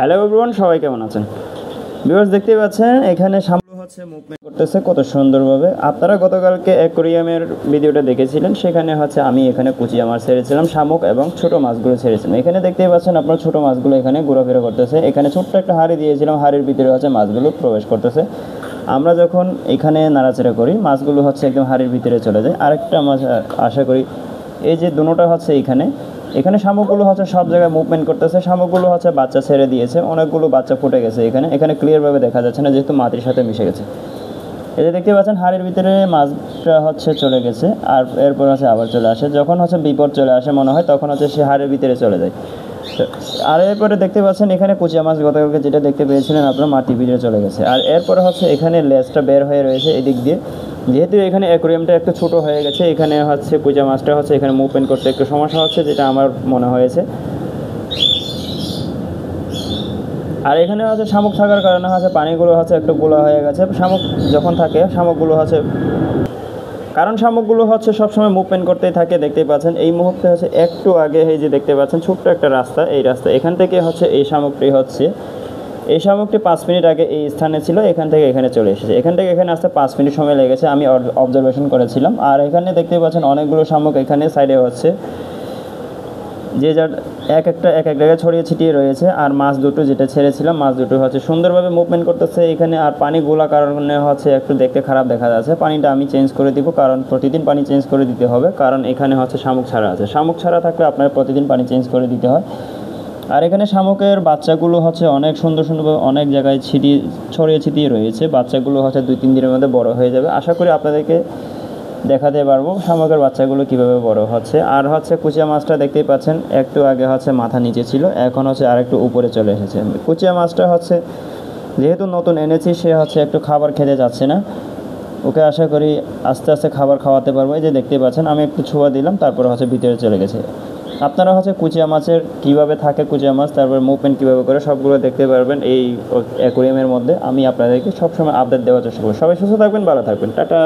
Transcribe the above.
Hello everyone, সবাই কেমন আছেন? ভিউয়ার্স, দেখতেই পাচ্ছেন এখানে শামুক হচ্ছে মুভমেন্ট করতেছে কত সুন্দরভাবে। আপনারা গতকালকে অ্যাকোরিয়ামের ভিডিওটা দেখেছিলেন, সেখানে হচ্ছে আমি এখানে কুচিয়া মাছ ছেড়েছিলাম, শামুক এবং ছোট মাছগুলো ছেড়েছিলাম। এখানে দেখতেই পাচ্ছেন আপনার ছোট মাছগুলো এখানে ঘোরাফেরা করতেছে। এখানে ছোট্ট একটা হাঁড়ি দিয়েছিলাম, হাঁড়ির ভিতরে হচ্ছে মাছগুলো প্রবেশ করতেছে। আমরা যখন এখানে নাড়াচাড়া করি মাছগুলো হচ্ছে একদম হাঁড়ির ভিতরে চলে যায়। আরেকটা মাছ আশা করি এই যে দুটোটা হচ্ছে এখানে শামুকগুলো হচ্ছে সব জায়গায় মুভমেন্ট করতেছে। শামুকগুলো হচ্ছে বাচ্চা ছেড়ে দিয়েছে, অনেকগুলো বাচ্চা ফুটে গেছে। এখানে ক্লিয়ারভাবে দেখা যাচ্ছে না, যেহেতু মাটির সাথে মিশে গেছে। এই যে দেখতে পাচ্ছেন হাড়ির ভিতরে মাছটা হচ্ছে চলে গেছে, আর এরপর হচ্ছে আবার চলে আসে। যখন হচ্ছে বিপদ চলে আসে মনে হয়, তখন হচ্ছে সে হাড়ির ভিতরে চলে যায়। আর এরপরে দেখতে পাচ্ছেন এখানে কুচিয়া মাছ গতকালকে যেটা দেখতে পেয়েছিলেন আপনার মাটির ভিতরে চলে গেছে। আর এরপরে হচ্ছে এখানে লেজটা বের হয়ে রয়েছে এদিক দিয়ে। যেহেতু এখানে অ্যাকোরিয়ামটা একটু ছোটো হয়ে গেছে, এখানে হচ্ছে কুচিয়া মাছটা হচ্ছে এখানে মুভমেন্ট করতে একটু সমস্যা হচ্ছে, যেটা আমার মনে হয়েছে। আর এখানে হচ্ছে শামুক থাকার কারণে হচ্ছে পানিগুলো হচ্ছে একটু গোলা হয়ে গেছে। শামুক যখন থাকে শামুকগুলো হচ্ছে, কারণ শামুকগুলো হচ্ছে সবসময় মুভমেন্ট করতেই থাকে। দেখতেই পাচ্ছেন এই মুহূর্তে হচ্ছে একটু আগে এই যে দেখতে পাচ্ছেন ছোট্ট একটা রাস্তা, এই রাস্তা এখান থেকে হচ্ছে এই শামুকটি 5 মিনিট আগে এই স্থানে ছিল, এখান থেকে এখানে চলে এসেছে। এখান থেকে এখানে আসতে 5 মিনিট সময় লেগেছে, আমি অবজারভেশন করেছিলাম। আর এখানে দেখতেই পাচ্ছেন অনেকগুলো শামুক এখানে সাইডে হচ্ছে যে যার এক এক জায়গায় ছড়িয়ে ছিটিয়ে রয়েছে। আর মাছ দুটো যেটা ছেড়েছিলাম, মাছ দুটো হচ্ছে সুন্দরভাবে মুভমেন্ট করতেছে এখানে। আর পানি গোলা কারণে হচ্ছে একটু দেখতে খারাপ দেখা যাচ্ছে। পানিটা আমি চেঞ্জ করে দিব, কারণ প্রতিদিন পানি চেঞ্জ করে দিতে হবে, কারণ এখানে হচ্ছে শামুক ছাড়া আছে। শামুক ছাড়া থাকলে আপনার প্রতিদিন পানি চেঞ্জ করে দিতে হয়। আর এখানে শামুকের বাচ্চাগুলো হচ্ছে অনেক সুন্দরভাবে অনেক জায়গায় ছড়িয়ে ছিটিয়ে রয়েছে। বাচ্চাগুলো হচ্ছে 2-3 দিনের মধ্যে বড় হয়ে যাবে। আশা করি আপনাদেরকে দেখাতে পারবো শামুকের বাচ্চাগুলো কিভাবে বড় হচ্ছে। আর হচ্ছে কুচিয়া মাছটা দেখতেই পাচ্ছেন একটু আগে হচ্ছে মাথা নিচে ছিল, এখন হচ্ছে আরেকটু উপরে চলে এসেছে। কুচিয়া মাছটা হচ্ছে যেহেতু নতুন এনেছি, সে হচ্ছে একটু খাবার খেতে যাচ্ছে না। ওকে আশা করি আস্তে আস্তে খাবার খাওয়াতে পারবো। এই যে দেখতেই পাচ্ছেন আমি একটু ছোঁয়া দিলাম, তারপরে হচ্ছে ভিতরে চলে গেছে। আপনারা হচ্ছে কুচিয়া মাছের কীভাবে থাকে কুচিয়া মাছ, তারপর মুভমেন্ট কীভাবে করে, সবগুলো দেখতে পারবেন এই অ্যাকোরিয়ামের মধ্যে। আমি আপনাদেরকে সবসময় আপডেট দেওয়ার চেষ্টা করবো। সবাই সুস্থ থাকবেন, ভালো থাকবেন, টাটা।